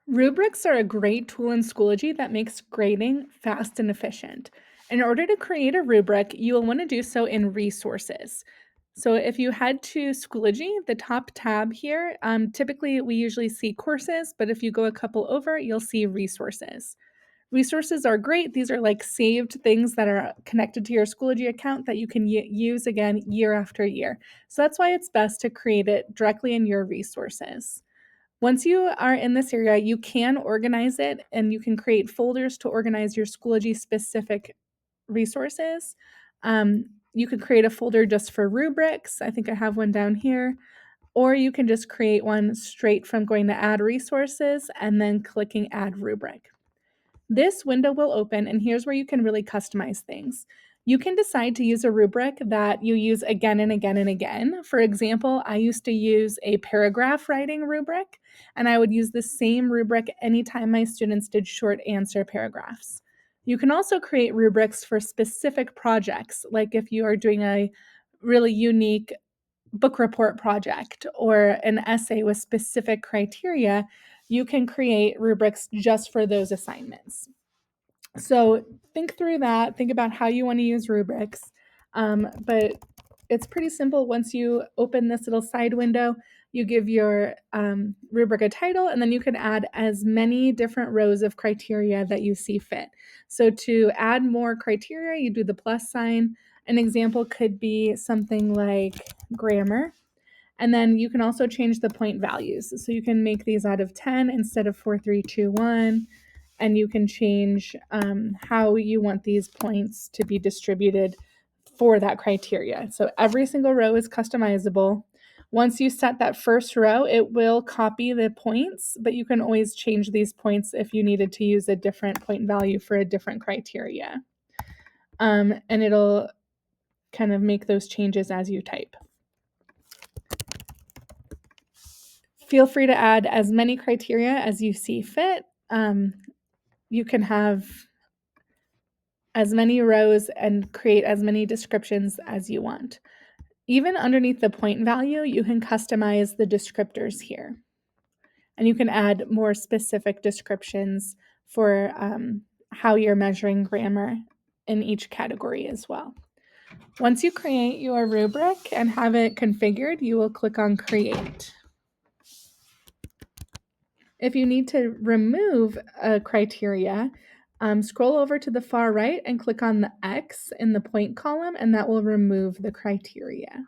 Rubrics are a great tool in Schoology that makes grading fast and efficient. In order to create a rubric, you will want to do so in Resources. So if you head to Schoology, the top tab here, typically we usually see Courses, but if you go a couple over, you'll see Resources. Resources are great. These are like saved things that are connected to your Schoology account that you can use again year after year. So that's why it's best to create it directly in your Resources. Once you are in this area, you can organize it and you can create folders to organize your Schoology specific resources. Um, you could create a folder just for rubrics. I think I have one down here. Or you can just create one straight from going to add resources and then clicking add rubric. This window will open, and here's where you can really customize things. You can decide to use a rubric that you use again and again and again. For example, I used to use a paragraph writing rubric, and I would use the same rubric anytime my students did short answer paragraphs. You can also create rubrics for specific projects, like if you are doing a really unique book report project or an essay with specific criteria, you can create rubrics just for those assignments. So think through that, think about how you want to use rubrics. But it's pretty simple. Once you open this little side window, you give your rubric a title, and then you can add as many different rows of criteria that you see fit. So to add more criteria, you do the plus sign. An example could be something like grammar. And then you can also change the point values. So you can make these out of 10 instead of 4, 3, 2, 1. And you can change how you want these points to be distributed for that criteria. So every single row is customizable. Once you set that first row, it will copy the points, but you can always change these points if you needed to use a different point value for a different criteria. And it'll kind of make those changes as you type. Feel free to add as many criteria as you see fit. You can have as many rows and create as many descriptions as you want. Even underneath the point value, you can customize the descriptors here. And you can add more specific descriptions for how you're measuring grammar in each category as well. Once you create your rubric and have it configured, you will click on Create. If you need to remove a criteria, scroll over to the far right and click on the X in the point column, and that will remove the criteria.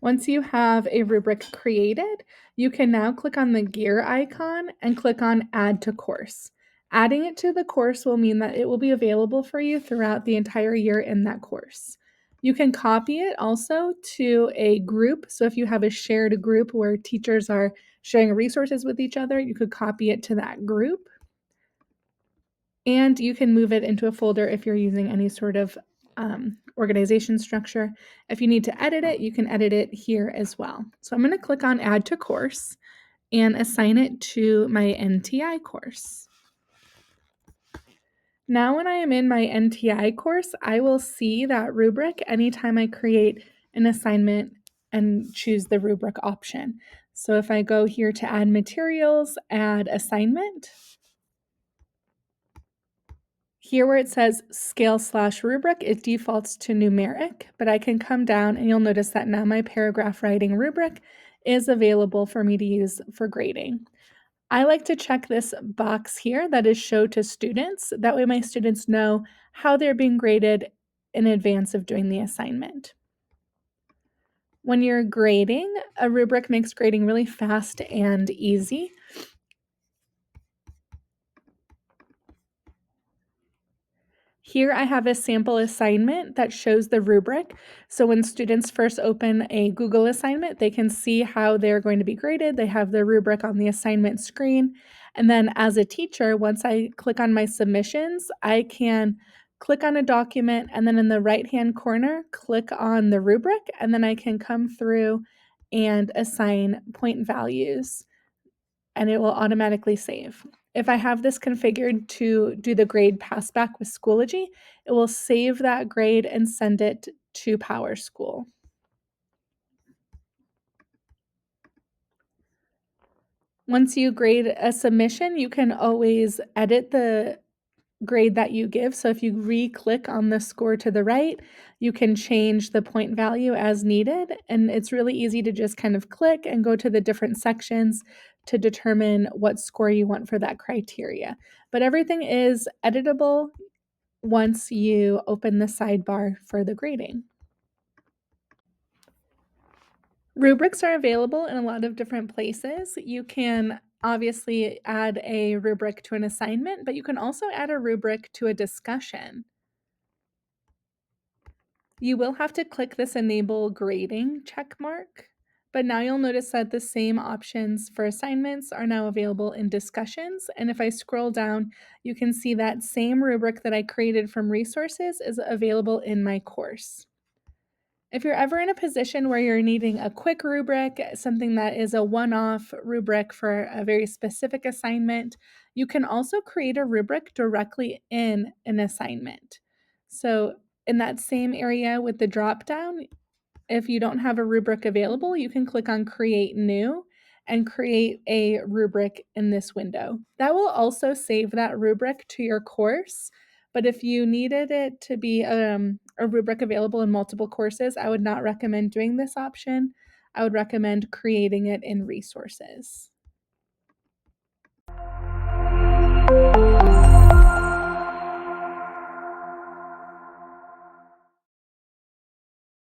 Once you have a rubric created, you can now click on the gear icon and click on Add to Course. Adding it to the course will mean that it will be available for you throughout the entire year in that course. You can copy it also to a group. So if you have a shared group where teachers are sharing resources with each other, you could copy it to that group. And you can move it into a folder if you're using any sort of organization structure. If you need to edit it, you can edit it here as well. So I'm going to click on Add to Course and assign it to my NTI course. Now when I am in my NTI course, I will see that rubric anytime I create an assignment and choose the rubric option. So if I go here to add materials, add assignment, here where it says scale/rubric, it defaults to numeric, but I can come down and you'll notice that now my paragraph writing rubric is available for me to use for grading. I like to check this box here that is show to students. That way my students know how they're being graded in advance of doing the assignment. When you're grading, a rubric makes grading really fast and easy. Here I have a sample assignment that shows the rubric. So when students first open a Google assignment, they can see how they're going to be graded. They have the rubric on the assignment screen. And then as a teacher, once I click on my submissions, I can click on a document and then in the right-hand corner, click on the rubric, and then I can come through and assign point values and it will automatically save. If I have this configured to do the grade passback with Schoology, it will save that grade and send it to PowerSchool. Once you grade a submission, you can always edit the grade that you give. So if you re-click on the score to the right, you can change the point value as needed. And it's really easy to just kind of click and go to the different sections to determine what score you want for that criteria. But everything is editable once you open the sidebar for the grading. Rubrics are available in a lot of different places. You can obviously add a rubric to an assignment, but you can also add a rubric to a discussion. You will have to click this enable grading check mark, but now you'll notice that the same options for assignments are now available in discussions. And if I scroll down, you can see that same rubric that I created from resources is available in my course. If you're ever in a position where you're needing a quick rubric, something that is a one-off rubric for a very specific assignment, you can also create a rubric directly in an assignment. So in that same area with the drop down, if you don't have a rubric available, you can click on Create New and create a rubric in this window. That will also save that rubric to your course, but if you needed it to be a rubric available in multiple courses, I would not recommend doing this option. I would recommend creating it in resources.